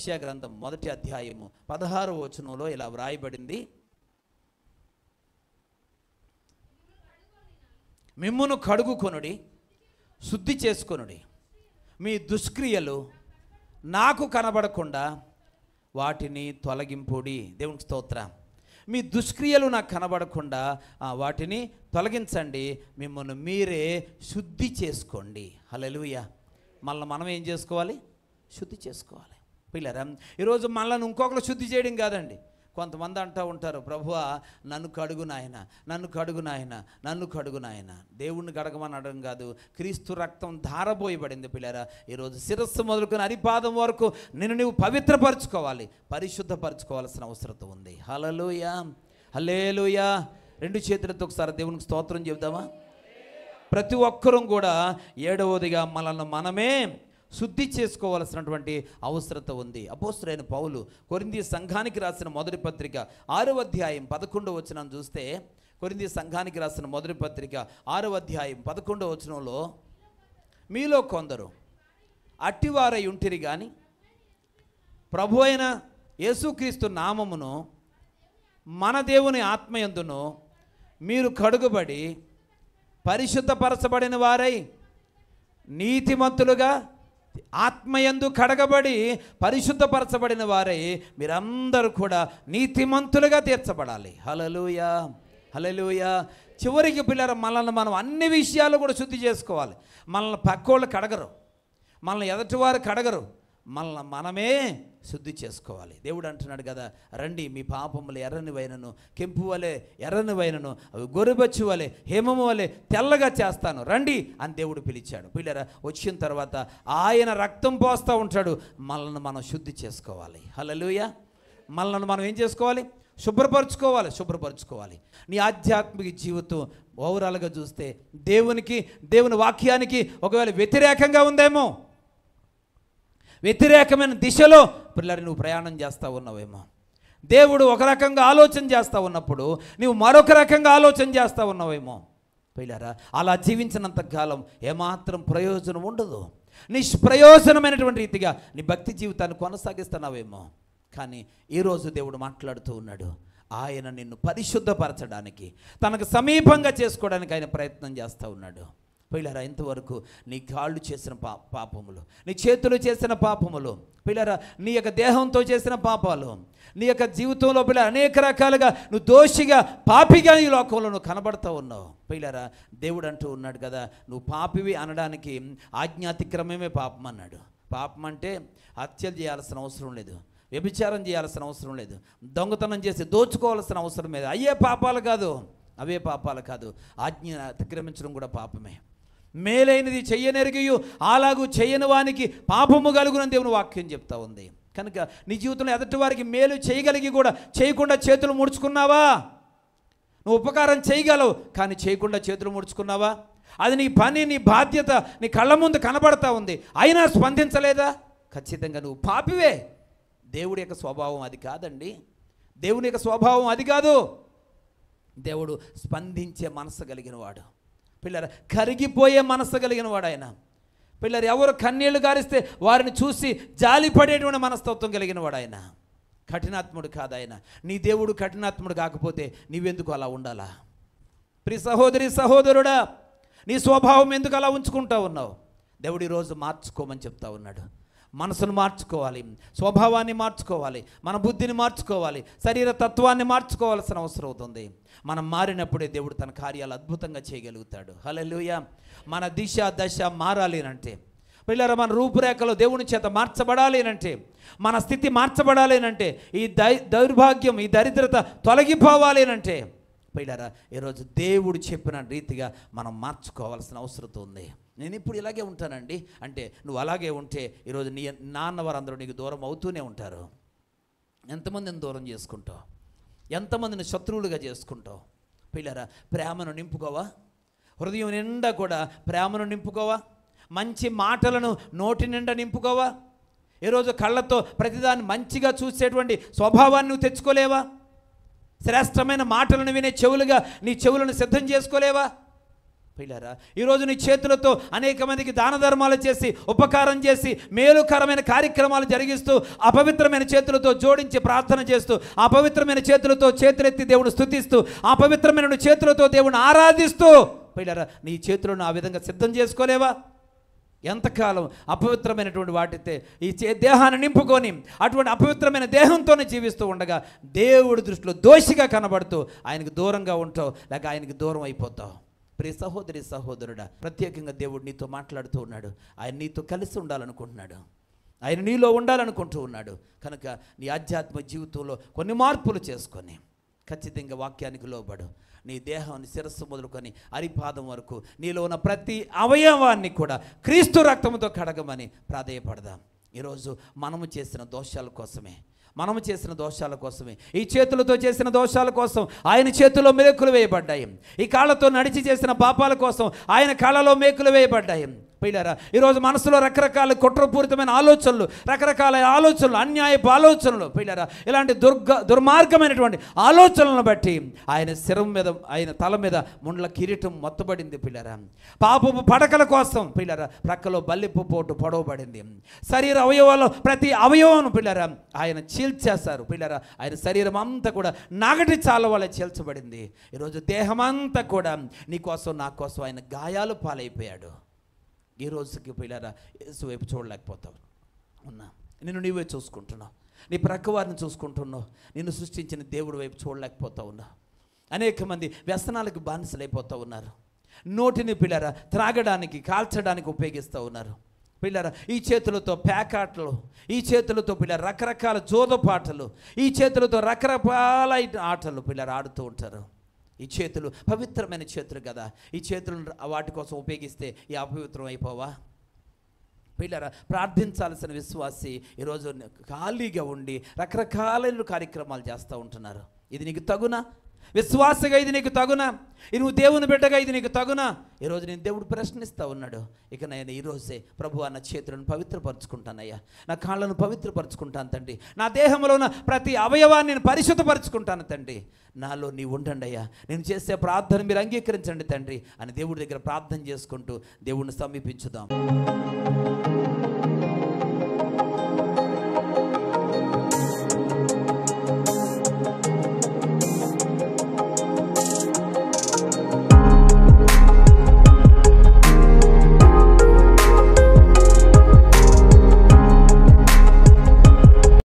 యెషయా గ్రంథం 1వ అధ్యాయము 16వ వచనంలో ఇలా వ్రాయబడింది, మిమ్మును కడుగుకొనుడి, శుద్ధి చేసుకొనుడి, మీ దుష్క్రియలు నాకు కనబడకుండా వాటిని తొలగింపుడి. దేవునికి స్తోత్రం. మీ దుష్క్రియలు నాకు కనబడకుండా వాటిని తొలగించండి, మిమ్మల్ని మీరే శుద్ధి చేసుకోండి. హల్లెలూయా. మళ్ళీ మనం ఏం చేసుకోవాలి? శుద్ధి చేసుకోవాలి. పిల్లరా, ఈరోజు మనల్ని ఇంకొకరు శుద్ధి చేయడం కాదండి. కొంతమంది అంటూ ఉంటారు, ప్రభువా నన్ను కడుగు నాయన, నన్ను కడుగు నాయన, నన్ను కడుగు నాయన. దేవుణ్ణి కడగమని అనడం కాదు, క్రీస్తు రక్తం ధారపోయబడింది. పిల్లరా, ఈరోజు శిరస్సు మొదలుకొని అరిపాదం వరకు నిన్ను నువ్వు పవిత్రపరచుకోవాలి, పరిశుద్ధపరచుకోవాల్సిన అవసరం ఉంది. హల్లెలూయా, హల్లెలూయా. 2 చేతులతో ఒకసారి దేవునికి స్తోత్రం చెబుదామా? ప్రతి ఒక్కరూ కూడా 7వదిగా మనల్ని మనమే శుద్ధి చేసుకోవాల్సినటువంటి అవసరత ఉంది. అపోస్తలుడైన పౌలు కొరింథీ సంఘానికి రాసిన మొదటి పత్రిక 6వ అధ్యాయం 11వ వచనం చూస్తే, కొరింథీ సంఘానికి రాసిన మొదటి పత్రిక 6వ అధ్యాయం 11వ వచనంలో, మీలో కొందరు అట్టివారై ఉంటిరి కానీ ప్రభు అయిన యేసుక్రీస్తు నామమును మన దేవుని ఆత్మయందును మీరు కడుగుబడి పరిశుద్ధపరచబడిన వారై నీతిమంతులుగా, ఆత్మయందు కడగబడి పరిశుద్ధపరచబడిన వారై మీరందరూ కూడా నీతిమంతులుగా తీర్చబడాలి. హల్లెలూయా, హల్లెలూయా. చివరికి పిల్లలు మనల్ని మనం అన్ని విషయాలు కూడా శుద్ధి చేసుకోవాలి. మనల్ని పక్కోళ్ళు కడగరు, మనల్ని ఎదటివారు కడగరు, మనల్ని మనమే శుద్ధి చేసుకోవాలి. దేవుడు అంటున్నాడు కదా, రండి మీ పాపములు ఎర్రని వైనను కెంపు వలె ఎర్రని వైనను అవి గొర్రెబొచ్చు వలె హేమము వలె తెల్లగా చేస్తాను రండి అని దేవుడు పిలిచాడు. పిల్లరా, వచ్చిన తర్వాత ఆయన రక్తం పోస్తూ ఉంటాడు, మనల్ని మనం శుద్ధి చేసుకోవాలి. హల్లెలూయా. మనల్ని మనం ఏం చేసుకోవాలి? శుభ్రపరచుకోవాలి. నీ ఆధ్యాత్మిక జీవితం ఓవరాల్గా చూస్తే దేవుని వాక్యానికి ఒకవేళ వ్యతిరేకంగా ఉందేమో, వ్యతిరేకమైన దిశలో పిల్లలు నువ్వు ప్రయాణం చేస్తూ ఉన్నావేమో, దేవుడు ఒక రకంగా ఆలోచన చేస్తూ ఉన్నప్పుడు నువ్వు మరొక రకంగా ఆలోచన చేస్తూ ఉన్నావేమో. పిల్లరా, అలా జీవించినంత కాలం ఏమాత్రం ప్రయోజనం ఉండదు. నిష్ప్రయోజనమైనటువంటి రీతిగా నీ భక్తి జీవితాన్ని కొనసాగిస్తున్నావేమో. కానీ ఈరోజు దేవుడు మాట్లాడుతూ ఉన్నాడు, ఆయన నిన్ను పరిశుద్ధపరచడానికి, తనకు సమీపంగా చేసుకోవడానికి ఆయన ప్రయత్నం చేస్తూ ఉన్నాడు. పిల్లరా, ఇంతవరకు నీ కాళ్ళు చేసిన పాపములు, నీ చేతులు చేసిన పాపములు, పిల్లరా నీ యొక్క దేహంతో చేసిన పాపాలు, నీ యొక్క జీవితంలో పిల్లలు అనేక రకాలుగా నువ్వు దోషిగా, పాపిగా ఈ లోకంలో నువ్వు కనబడుతూ ఉన్నావు. పిల్లరా, దేవుడు అంటూ ఉన్నాడు కదా, నువ్వు పాపివి అనడానికి ఆజ్ఞాతిక్రమమే పాపం అన్నాడు. పాపం అంటే హత్యలు చేయాల్సిన అవసరం లేదు, వ్యభిచారం చేయాల్సిన అవసరం లేదు, దొంగతనం చేసి దోచుకోవాల్సిన అవసరం లేదు. అవే పాపాలు కాదు. ఆజ్ఞ అతిక్రమించడం కూడా పాపమే. మేలైనది చెయ్యనెరిగియు అలాగూ చేయని వానికి పాపము కలుగునని దేవుని వాక్యం చెప్తా ఉంది. కనుక నీ జీవితంలో ఎదుటి వారికి మేలు చేయగలిగి కూడా చేయకుండా చేతులు ముడుచుకున్నావా? నువ్వు ఉపకారం చేయగలవు, కానీ చేయకుండా చేతులు ముడుచుకున్నావా? అది నీ పని, నీ బాధ్యత నీ కళ్ళ ముందు కనబడతా ఉంది, అయినా స్పందించలేదా? ఖచ్చితంగా నువ్వు పాపివే. దేవుడి యొక్క స్వభావం అది కాదండి. దేవుని యొక్క స్వభావం అది కాదు. దేవుడు స్పందించే మనసు కలిగిన వాడు. పిల్లలు కరిగిపోయే మనసు కలిగిన వాడు ఆయన. పిల్లలు ఎవరు కన్నీళ్లు గారిస్తే వారిని చూసి జాలిపడేటువంటి మనస్తత్వం కలిగిన వాడు ఆయన. కఠినాత్ముడు కాదు ఆయన. నీ దేవుడు కఠినాత్ముడు కాకపోతే నీవెందుకు అలా ఉండాలా? ప్రియ సహోదరి సహోదరుడా, నీ స్వభావం ఎందుకు అలా ఉంచుకుంటా ఉన్నావు? దేవుడు ఈరోజు మార్చుకోమని చెప్తా ఉన్నాడు. మనసును మార్చుకోవాలి, స్వభావాన్ని మార్చుకోవాలి, మన బుద్ధిని మార్చుకోవాలి, శరీర తత్వాన్ని మార్చుకోవాల్సిన అవసరం అవుతుంది. మనం మారినప్పుడే దేవుడు తన కార్యాలు అద్భుతంగా చేయగలుగుతాడు. హల్లెలూయా. మన దిశ దశ మారాలి అంటే, పిల్లలు మన రూపురేఖలు దేవుని చేత మార్చబడాలి అంటే, మన స్థితి మార్చబడాలి అంటే, ఈ దౌర్భాగ్యం, ఈ దరిద్రత తొలగిపోవాలి అంటే, పిల్లరా ఈరోజు దేవుడు చెప్పిన రీతిగా మనం మార్చుకోవాల్సిన అవసరం ఉంది. నేను ఇప్పుడు ఇలాగే ఉంటానండి అంటే, నువ్వు అలాగే ఉంటే ఈరోజు నీ నాన్న వారందరూ నీకు దూరం అవుతూనే ఉంటారు. ఎంతమందిని దూరం చేసుకుంటావు? ఎంతమందిని శత్రువులుగా చేసుకుంటావు? పిల్లరా, ప్రేమను నింపుకోవా? హృదయం నిండా కూడా ప్రేమను నింపుకోవా? మంచి మాటలను నోటి నిండా నింపుకోవా? ఈరోజు కళ్ళతో ప్రతిదాన్ని మంచిగా చూసేటువంటి స్వభావాన్ని నువ్వు తెచ్చుకోలేవా? శ్రేష్టమైన మాటలను వినే చెవులుగా నీ చెవులను సిద్ధం చేసుకోలేవా? పిల్లరా, ఈరోజు నీ చేతులతో అనేక మందికి దాన ధర్మాలు చేసి ఉపకారం చేసి మేలుకరమైన కార్యక్రమాలు జరిగిస్తూ అపవిత్రమైన చేతులతో జోడించి ప్రార్థన చేస్తూ అపవిత్రమైన చేతులతో చేతులెత్తి దేవుని స్తుతిస్తూ అపవిత్రమైన చేతులతో దేవుని ఆరాధిస్తూ పిల్లరా నీ చేతులను ఆ విధంగా సిద్ధం చేసుకోలేవా? ఎంతకాలం అపవిత్రమైనటువంటి వాటితే ఈ దేహాన్ని నింపుకొని అటువంటి అపవిత్రమైన దేహంతోనే జీవిస్తూ ఉండగా దేవుడి దృష్టిలో దోషిగా కనబడుతూ ఆయనకు దూరంగా ఉంటావు, లేక ఆయనకి దూరం అయిపోతావు. ప్రియ సహోదరి సహోదరుడా, ప్రత్యేకంగా దేవుడు నీతో మాట్లాడుతూ ఉన్నాడు. ఆయన నీతో కలిసి ఉండాలనుకుంటున్నాడు, ఆయన నీలో ఉండాలనుకుంటూ ఉన్నాడు. కనుక నీ ఆధ్యాత్మిక జీవితంలో కొన్ని మార్పులు చేసుకొని ఖచ్చితంగా వాక్యానికి లోబడు. నీ దేహాన్ని శిరస్సు మొదలుకొని అరిపాదం వరకు నీలో ఉన్న ప్రతి అవయవాన్ని కూడా క్రీస్తు రక్తంతో కడగమని ప్రాధేయపడదాం. ఈరోజు మనము చేసిన దోషాల కోసమే ఈ చేతులతో చేసిన దోషాల కోసం ఆయన చేతిలో మేకులు వేయబడ్డాయి. ఈ కాళ్ళతో నడిచి చేసిన పాపాల కోసం ఆయన కాళ్ళలో మేకులు వేయబడ్డాయి. పిల్లరా, ఈరోజు మనసులో రకరకాల కుట్రపూరితమైన ఆలోచనలు, రకరకాల ఆలోచనలు, అన్యాయపు ఆలోచనలు, పిల్లరా ఇలాంటి దుర్మార్గమైనటువంటి ఆలోచనలను బట్టి ఆయన శిరం మీద, ఆయన తల మీద ముండ్ల కిరీటం మొత్తబడింది. పిల్లరా, పాపపు పడకల కోసం పిల్లరా ప్రక్కలో బల్లిపు పోటు పొడవబడింది. శరీర అవయవాల్లో ప్రతి అవయవం పిల్లరా ఆయన చీల్చేశారు. పిల్లరా, ఆయన శరీరం అంతా కూడా నాగటి చాల వల్ల చీల్చబడింది. ఈరోజు దేహమంతా కూడా నీ కోసం నా కోసం ఆయన గాయాలు పాలైపోయాడు. ఈ రోజుకి పిల్లరా యేసు వైపు చూడలేకపోతావు ఉన్నా, నిన్ను నీవే చూసుకుంటున్నావు, నీ ప్రక్క వారిని చూసుకుంటున్నావు, నిన్ను సృష్టించిన దేవుడి వైపు చూడలేకపోతా ఉన్నావు. అనేక మంది వ్యసనాలకు బానిసలైపోతూ ఉన్నారు. నోటిని పిల్లరా త్రాగడానికి, కాల్చడానికి ఉపయోగిస్తూ ఉన్నారు. పిల్లరా ఈ చేతులతో పేకాటలు, ఈ చేతులతో పిల్లర రకరకాల జోదపాటలు, ఈ చేతులతో రకరకాల ఆటలు పిల్లలు ఆడుతూ ఉంటారు. ఈ చేతులు పవిత్రమైన చేతులు కదా, ఈ చేతులను వాటి కోసం ఉపయోగిస్తే ఈ అపవిత్రం అయిపోవా? పిల్లరా ప్రార్థించాల్సిన విశ్వాసి ఈరోజు ఖాళీగా ఉండి రకరకాలైన కార్యక్రమాలు చేస్తూ ఉంటున్నారు. ఇది నీకు తగునా? విశ్వాసగా ఇది నీకు తగునా? నువ్వు దేవుని బిడ్డగా ఇది నీకు తగునా? ఈరోజు నేను దేవుడు ప్రశ్నిస్తూ ఉన్నాడు. ఇక నేను ఈరోజే ప్రభువా నా చేతులను పవిత్రపరచుకుంటానయ్యా, నా కాళ్ళను పవిత్రపరచుకుంటాను తండ్రి, నా దేహంలో ఉన్న ప్రతి అవయవాన్ని నేను పరిశుద్ధపరచుకుంటాను తండ్రి, నాలో నీ ఉండండి అయ్యా, నేను చేసే ప్రార్థన మీరు అంగీకరించండి తండ్రి అని దేవుడి దగ్గర ప్రార్థన చేసుకుంటూ దేవుడిని సమీపించుదాం.